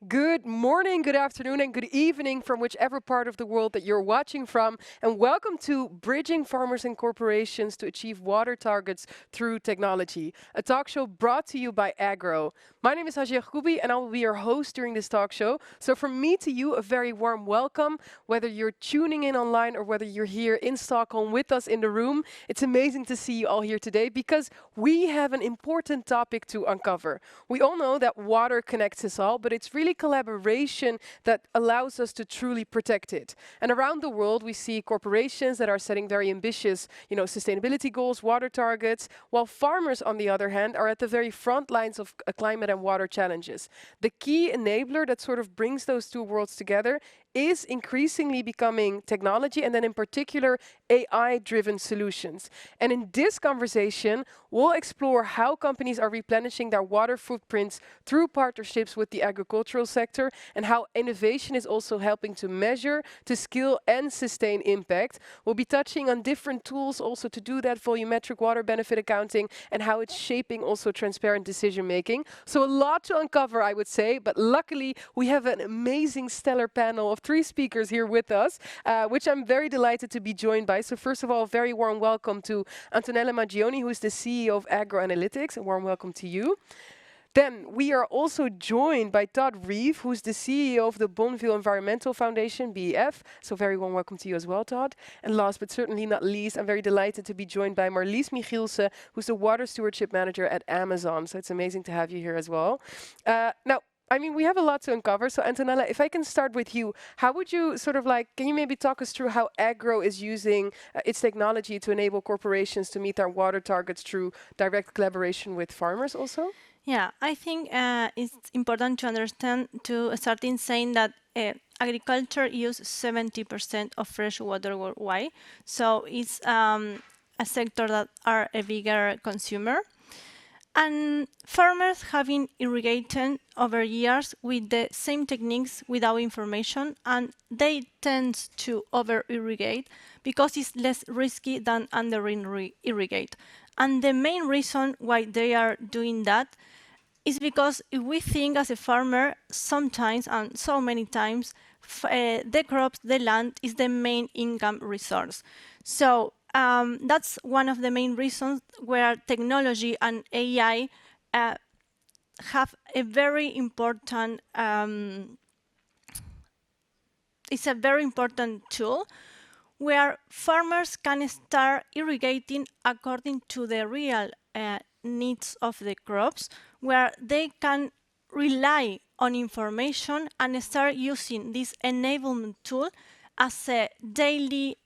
Good morning, good afternoon, and good evening from whichever part of the world that you're watching from. And welcome to Bridging Farmers and Corporations to Achieve Water Targets Through Technology, a talk show brought to you by Agro. My name is Hajia Goubi, and I will be your host during this talk show. So from me to you, a very warm welcome, whether you're tuning in online or whether you're here in Stockholm with us in the room. It's amazing to see you all here today because we have an important topic to uncover. We all know that water connects us all, but it's really collaboration that allows us to truly protect it. And around the world, we see corporations that are setting very ambitious, sustainability goals, water targets, while farmers, on the other hand, are at the very front lines of climate and water challenges. The key enabler that sort of brings those two worlds together is increasingly becoming technology, and then in particular AI-driven solutions. And in this conversation, we'll explore how companies are replenishing their water footprints through partnerships with the agricultural sector, and how innovation is also helping to measure, to scale, and sustain impact. We'll be touching on different tools also to do that, volumetric water benefit accounting, and how it's shaping also transparent decision making. So a lot to uncover, I would say, but luckily we have an amazing stellar panel of three speakers here with us, which I'm very delighted to be joined by. So first of all, very warm welcome to Antonella Maggioni, who is the CEO of Agro Analytics. A warm welcome to you. Then we are also joined by Todd Reeve, who's the CEO of the Bonneville Environmental Foundation, BEF. So very warm welcome to you as well, Todd. And last but certainly not least, I'm very delighted to be joined by Marlies Michielsen, who's the Water Stewardship Manager at Amazon. So it's amazing to have you here as well. We have a lot to uncover. So Antonella, if I can start with you, how would you can you maybe talk us through how Agro is using its technology to enable corporations to meet their water targets through direct collaboration with farmers also? Yeah, I think it's important to understand, to start in saying that agriculture uses 70% of fresh water worldwide. So it's a sector that are a bigger consumer. And farmers have been irrigating over years with the same techniques without information, and they tend to over-irrigate because it's less risky than under-irrigate. And the main reason why they are doing that is because if we think as a farmer, sometimes and so many times, the crops, the land is the main income resource. So that's one of the main reasons where technology and AI have a very important, it's a very important tool where farmers can start irrigating according to the real needs of the crops, where they can rely on information and start using this enablement tool as a daily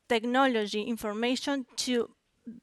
technology information to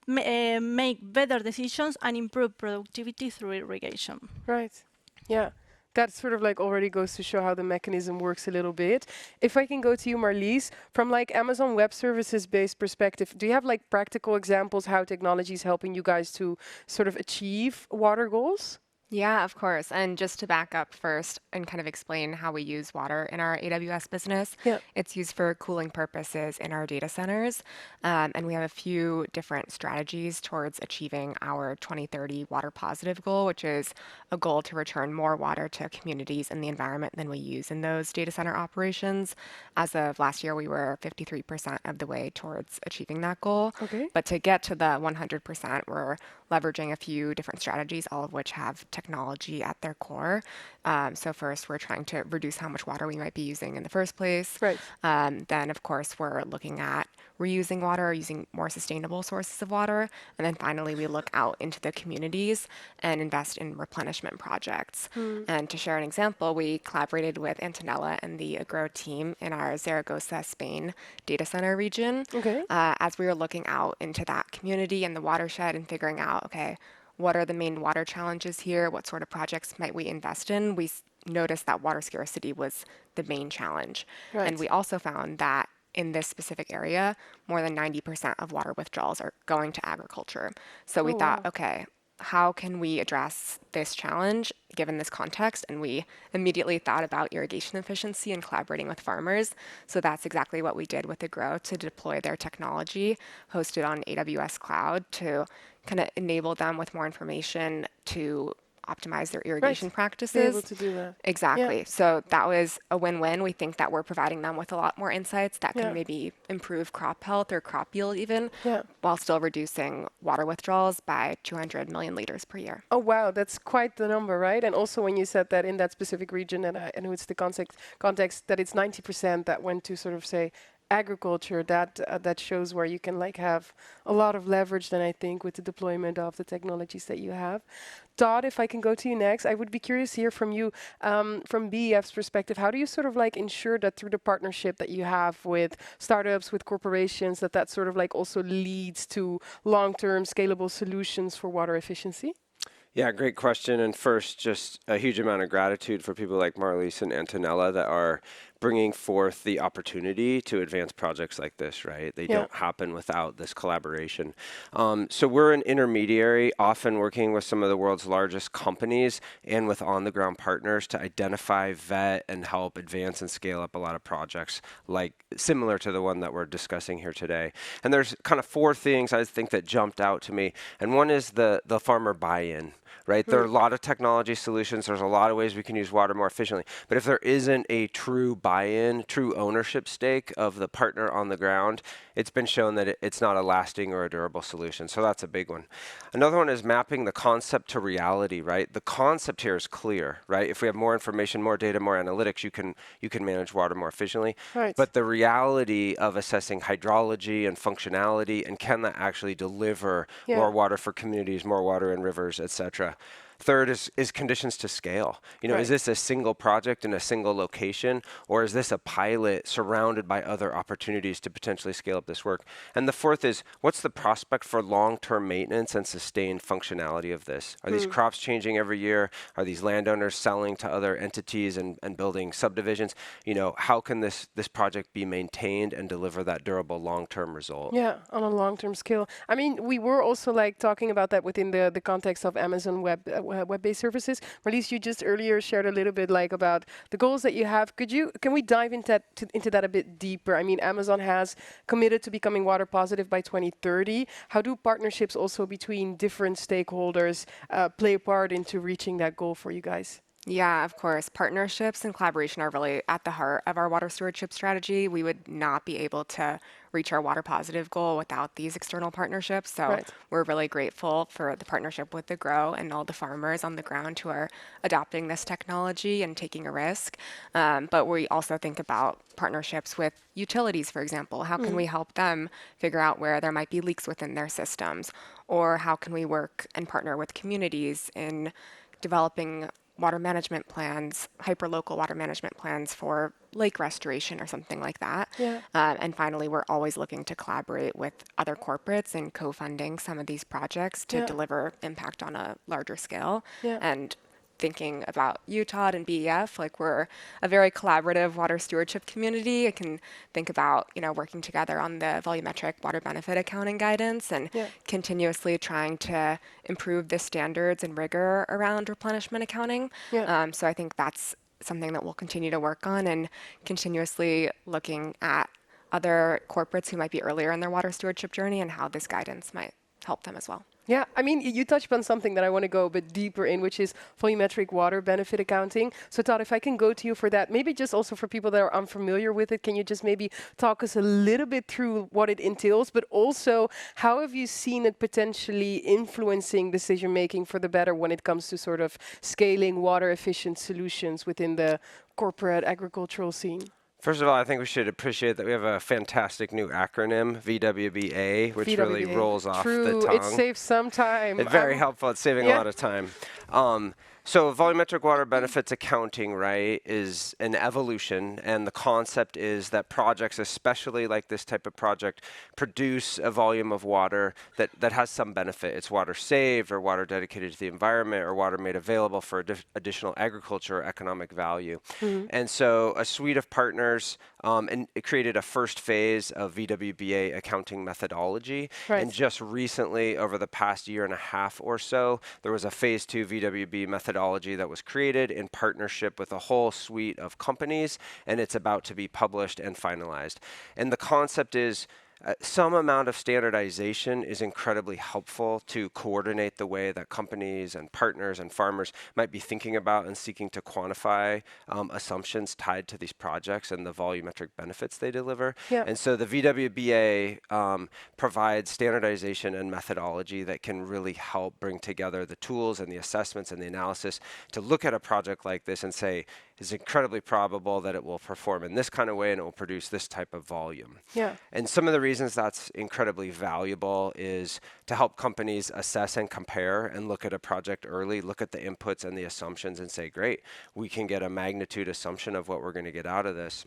make better decisions and improve productivity through irrigation. Right. Yeah. That sort of already goes to show how the mechanism works a little bit. If I can go to you, Marlies, from Amazon Web Services based perspective, do you have practical examples how technology is helping you guys to sort of achieve water goals? Yeah, of course. And just to back up first and kind of explain how we use water in our AWS business, it's used for cooling purposes in our data centers. And we have a few different strategies towards achieving our 2030 water positive goal, which is a goal to return more water to communities and the environment than we use in those data center operations. As of last year, we were 53% of the way towards achieving that goal. Okay. But to get to the 100%, we're leveraging a few different strategies, all of which have technology at their core. So first, we're trying to reduce how much water we might be using in the first place. Right. Then, of course, we're looking at reusing water, using more sustainable sources of water. And then finally, we look out into the communities and invest in replenishment projects. And to share an example, we collaborated with Antonella and the Agro team in our Zaragoza, Spain data center region. Okay. As we were looking out into that community and the watershed and figuring out, okay, what are the main water challenges here? What sort of projects might we invest in? We noticed that water scarcity was the main challenge. Right. And we also found that in this specific area, more than 90% of water withdrawals are going to agriculture. So we thought, okay, how can we address this challenge given this context? And we immediately thought about irrigation efficiency and collaborating with farmers. So that's exactly what we did with Agro to deploy their technology hosted on AWS Cloud to kind of enable them with more information to optimize their Right. irrigation Be able practices. to do that. Yeah. Exactly. So that was a win-win. We think that we're providing them with a lot more insights that Yeah. can maybe improve crop health or crop yield even, Yeah. while still reducing water withdrawals by 200 million liters per year. Oh, wow, that's quite the number, right? And also when you said that in that specific region, and I know it's the context that it's 90% that went to sort of say agriculture, that shows where you can like have a lot of leverage then I think with the deployment of the technologies that you have. Todd, if I can go to you next, I would be curious to hear from you, from BEF's perspective, how do you sort of like ensure that through the partnership that you have with startups, with corporations, that sort of like also leads to long-term scalable solutions for water efficiency? Yeah, great question. And first, just a huge amount of gratitude for people like Marlies and Antonella that are bringing forth the opportunity to advance projects like this, right? They don't happen without this collaboration. So we're an intermediary, often working with some of the world's largest companies and with on-the-ground partners to identify, vet, and help advance and scale up a lot of projects like similar to the one that we're discussing here today. And there's kind of four things I think that jumped out to me. And one is the farmer buy-in. Right? There are a lot of technology solutions. There's a lot of ways we can use water more efficiently. But if there isn't a true buy-in, true ownership stake of the partner on the ground, it's been shown that it's not a lasting or a durable solution. So that's a big one. Another one is mapping the concept to reality, right? The concept here is clear, right? If we have more information, more data, more analytics, you can manage water more efficiently. Right. But the reality of assessing hydrology and functionality and can that actually deliver more water for communities, more water in rivers, et cetera. Third is conditions to scale. You know, is this a single project in a single location, or is this a pilot surrounded by other opportunities to potentially scale up this work? And the fourth is, what's the prospect for long-term maintenance and sustained functionality of this? Are these crops changing every year? Are these landowners selling to other entities and building subdivisions? You know, how can this project be maintained and deliver that durable long-term result? Yeah, on a long-term scale. I mean, we were also like talking about that within the context of Amazon web-based services. Marlies, you just earlier shared a little bit like about the goals that you have. Can we dive into that a bit deeper? I mean, Amazon has committed to becoming water positive by 2030. How do partnerships also between different stakeholders play a part into reaching that goal for you guys? Yeah, of course. Partnerships and collaboration are really at the heart of our water stewardship strategy. We would not be able to reach our water positive goal without these external partnerships. So we're really grateful for the partnership with the Grow and all the farmers on the ground who are adopting this technology and taking a risk. But we also think about partnerships with utilities, for example. How can we help them figure out where there might be leaks within their systems? Or how can we work and partner with communities in developing water management plans, hyperlocal water management plans for lake restoration or something like that. And finally, we're always looking to collaborate with other corporates and co-funding some of these projects to deliver impact on a larger scale. And thinking about Todd and BEF, like we're a very collaborative water stewardship community. I can think about, working together on the volumetric water benefit accounting guidance and continuously trying to improve the standards and rigor around replenishment accounting. So I think that's something that we'll continue to work on and continuously looking at other corporates who might be earlier in their water stewardship journey and how this guidance might help them as well. Yeah, I mean, you touched on something that I want to go a bit deeper in, which is volumetric water benefit accounting. So Todd, if I can go to you for that, maybe just also for people that are unfamiliar with it, can you just maybe talk us a little bit through what it entails, but also how have you seen it potentially influencing decision-making for the better when it comes to sort of scaling water-efficient solutions within the corporate agricultural scene? First of all, I think we should appreciate that we have a fantastic new acronym, VWBA, which really rolls off the tongue. It saves some time. It's very helpful. It's saving a lot of time. So volumetric water benefits accounting, right, is an evolution, and the concept is that projects, especially like this type of project, produce a volume of water that has some benefit. It's water saved or water dedicated to the environment or water made available for additional agriculture or economic value. And so a suite of partners and it created a first phase of VWBA accounting methodology. And just recently, over the past year and a half or so, there was a phase 2 VWB methodology that was created in partnership with a whole suite of companies, and it's about to be published and finalized. And the concept is some amount of standardization is incredibly helpful to coordinate the way that companies and partners and farmers might be thinking about and seeking to quantify assumptions tied to these projects and the volumetric benefits they deliver. Yeah. And so the VWBA provides standardization and methodology that can really help bring together the tools and the assessments and the analysis to look at a project like this and say, it's incredibly probable that it will perform in this kind of way and it will produce this type of volume. Yeah. And some of the reasons that's incredibly valuable is to help companies assess and compare and look at a project early, look at the inputs and the assumptions and say, great, we can get a magnitude assumption of what we're going to get out of this.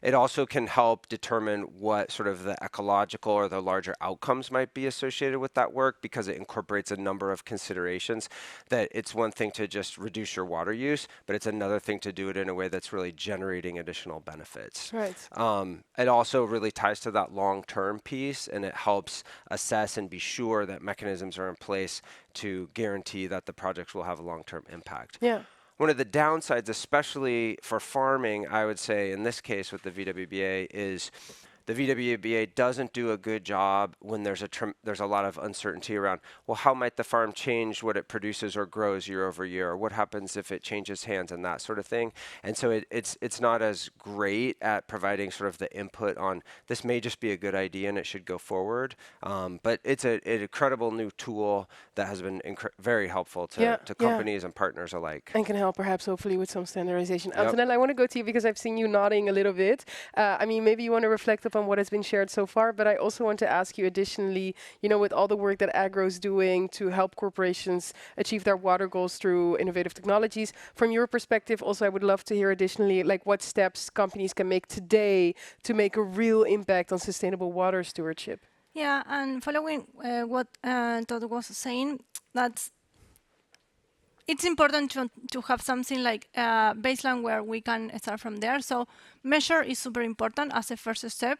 It also can help determine what sort of the ecological or the larger outcomes might be associated with that work, because it incorporates a number of considerations. That it's one thing to just reduce your water use, but it's another thing to do it in a way that's really generating additional benefits. Right. It also really ties to that long-term piece, and it helps assess and be sure that mechanisms are in place to guarantee that the projects will have a long-term impact. Yeah. One of the downsides, especially for farming, I would say in this case with the VWBA, is the VWBA doesn't do a good job when there's a lot of uncertainty around, well, how might the farm change what it produces or grows year over year, or what happens if it changes hands and that sort of thing. And so it's not as great at providing sort of the input on this may just be a good idea and it should go forward. But it's an incredible new tool that has been very helpful to companies and partners alike. And can help perhaps hopefully with some standardization. Yep. Antonella, I want to go to you because I've seen you nodding a little bit. I mean, maybe you want to reflect on what has been shared so far, but I also want to ask you additionally, with all the work that agro is doing to help corporations achieve their water goals through innovative technologies, from your perspective also I would love to hear additionally like what steps companies can make today to make a real impact on sustainable water stewardship. Yeah, and following what Todd was saying, it's important to have something like a baseline where we can start from there. So measure is super important as a first step.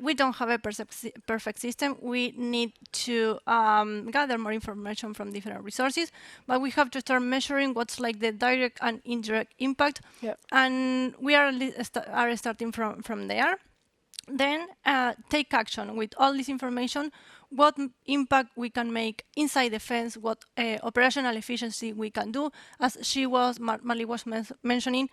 We don't have a perfect system. We need to gather more information from different resources, but we have to start measuring what's like the direct and indirect impact. Yep. And we are starting from there. Then take action with all this information, what impact we can make inside the fence, what operational efficiency we can do, as Marley was mentioning,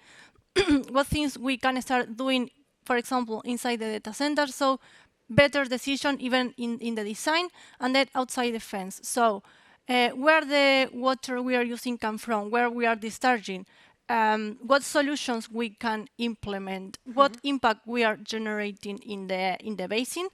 what things we can start doing, for example, inside the data center, so better decision even in the design, and then outside the fence. So where the water we are using come from, where we are discharging, what solutions we can implement, what impact we are generating in the basin.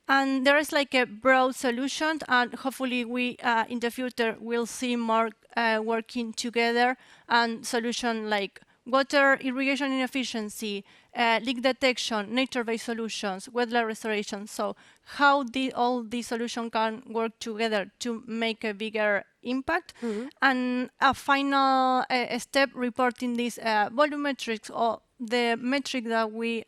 And there is like a broad solution, and hopefully we in the future will see more working together and solution like water irrigation inefficiency, leak detection, nature-based solutions, wetland restoration. So how all these solutions can work together to make a bigger impact. And a final step, reporting these volumetrics, or the metric that we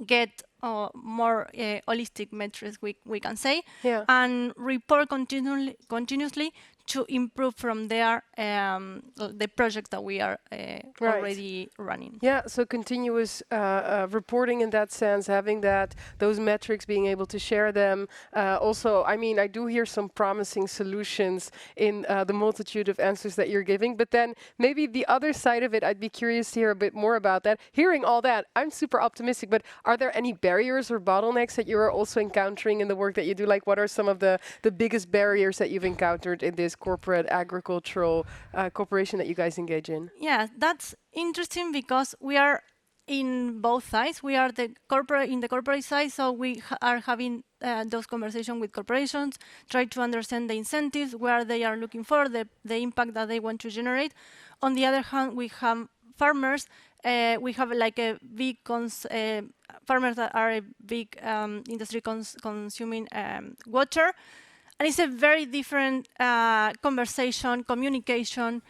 get more holistic metrics, we can say, and report continuously to improve from there the projects that we are already running. Yeah, so continuous reporting in that sense, having those metrics, being able to share them. Also, I mean, I do hear some promising solutions in the multitude of answers that you're giving, but then maybe the other side of it, I'd be curious to hear a bit more about that. Hearing all that, I'm super optimistic, but are there any barriers or bottlenecks that you're also encountering in the work that you do? Like, what are some of the biggest barriers that you've encountered in this corporate agricultural corporation that you guys engage in? Yeah, that's interesting because we are in both sides. We are in the corporate side, so we are having those conversations with corporations, try to understand the incentives, where they are looking for, the impact that they want to generate. On the other hand, we have farmers. We have like a big farmers that are a big industry consuming water. And it's a very different conversation, communication,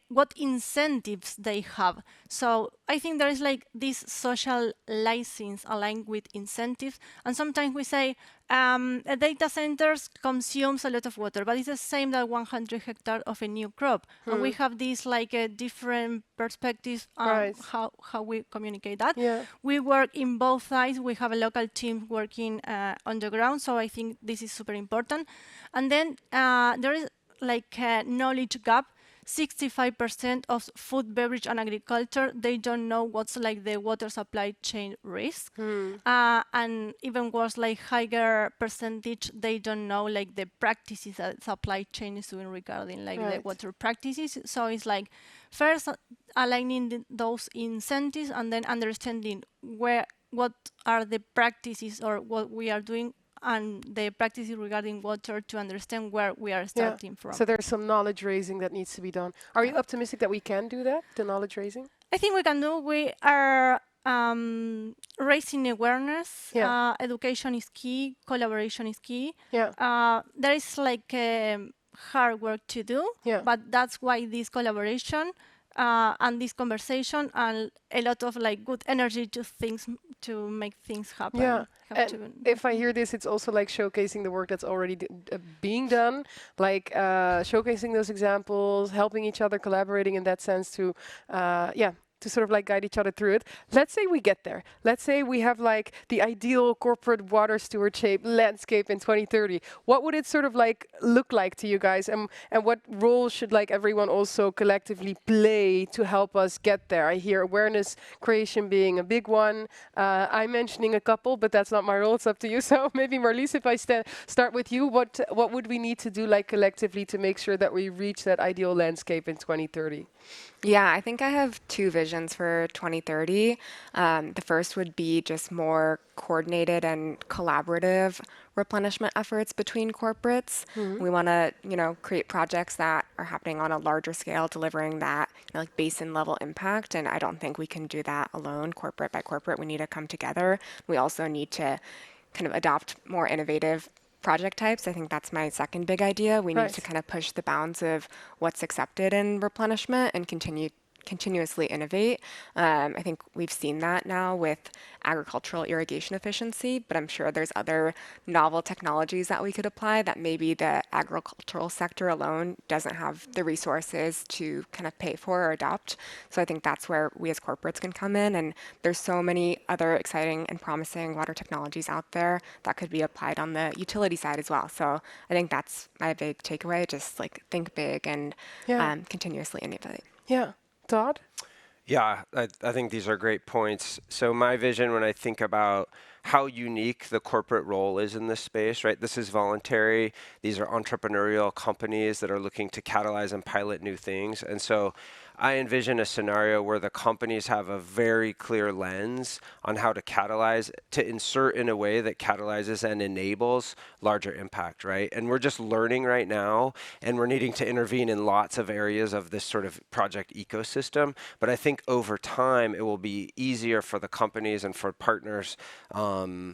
what incentives they have. So I think there is like this social license aligned with incentives. And sometimes we say, data centers consumes a lot of water, but it's the same that 100 hectares of a new crop. And we have these like different perspectives on how we communicate that. We work in both sides. We have a local team working on the ground, so I think this is super important. And then there is like a knowledge gap. 65% of food, beverage, and agriculture, they don't know what's like the water supply chain risk. And even worse, like higher percentage, they don't know like the practices that supply chain is doing regarding like the water practices. So it's like first aligning those incentives and then understanding what are the practices or what we are doing and the practices regarding water to understand where we are starting from. So there's some knowledge raising that needs to be done. Are you optimistic that we can do that, the knowledge raising? I think we can do. We are raising awareness. Education is key. Collaboration is key. There is like hard work to do, but that's why this collaboration and this conversation and a lot of like good energy to make things happen. And if I hear this, it's also like showcasing the work that's already being done, like showcasing those examples, helping each other, collaborating in that sense to to sort of like guide each other through it. Let's say we get there. Let's say we have like the ideal corporate water stewardship landscape in 2030. What would it sort of like look like to you guys? And what role should like everyone also collectively play to help us get there? I hear awareness creation being a big one. I'm mentioning a couple, but that's not my role. It's up to you. So maybe Marlies, if I start with you, what would we need to do like collectively to make sure that we reach that ideal landscape in 2030? Yeah, I think I have two visions for 2030. The first would be just more coordinated and collaborative replenishment efforts between corporates. We want to, create projects that are happening on a larger scale, delivering that like basin level impact. And I don't think we can do that alone, corporate by corporate. We need to come together. We also need to kind of adopt more innovative project types. I think that's my second big idea. We need to kind of push the bounds of what's accepted in replenishment and continuously innovate. I think we've seen that now with agricultural irrigation efficiency, but I'm sure there's other novel technologies that we could apply that maybe the agricultural sector alone doesn't have the resources to kind of pay for or adopt. So I think that's where we as corporates can come in. And there's so many other exciting and promising water technologies out there that could be applied on the utility side as well. So I think that's my big takeaway, just like think big and continuously innovate. Yeah. Todd? Yeah, I think these are great points. So my vision when I think about how unique the corporate role is in this space, right? This is voluntary. These are entrepreneurial companies that are looking to catalyze and pilot new things. And so I envision a scenario where the companies have a very clear lens on how to catalyze, to insert in a way that catalyzes and enables larger impact, right? And we're just learning right now, and we're needing to intervene in lots of areas of this sort of project ecosystem. But I think over time, it will be easier for the companies and for partners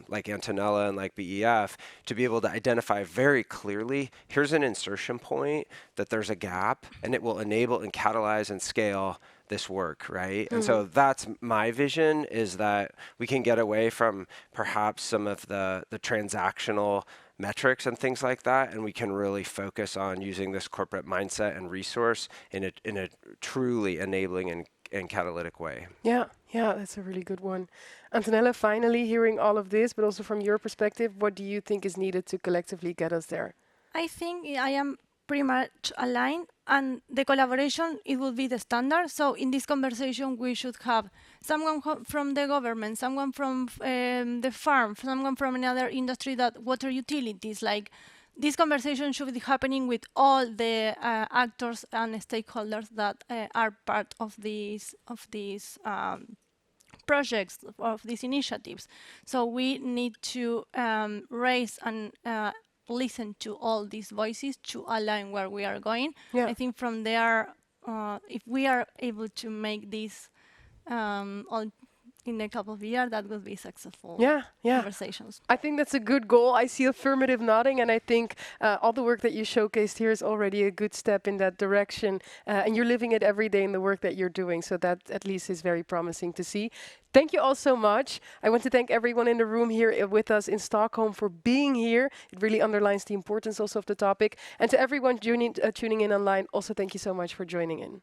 like Antonella and like BEF to be able to identify very clearly, here's an insertion point, that there's a gap, and it will enable and catalyze and scale this work, right? And so that's my vision, is that we can get away from perhaps some of the transactional metrics and things like that, and we can really focus on using this corporate mindset and resource in a truly enabling and catalytic way. Yeah, that's a really good one. Antonella, finally hearing all of this, but also from your perspective, what do you think is needed to collectively get us there? I think I am pretty much aligned, and the collaboration, it will be the standard. So in this conversation, we should have someone from the government, someone from the farm, someone from another industry, that water utilities. Like, this conversation should be happening with all the actors and stakeholders that are part of these projects, of these initiatives. So we need to raise and listen to all these voices to align where we are going. I think from there, if we are able to make this all in a couple of years, that would be successful conversations. I think that's a good goal. I see affirmative nodding, and I think all the work that you showcased here is already a good step in that direction. And you're living it every day in the work that you're doing, so that at least is very promising to see. Thank you all so much. I want to thank everyone in the room here with us in Stockholm for being here. It really underlines the importance also of the topic. And to everyone tuning in online, also thank you so much for joining in.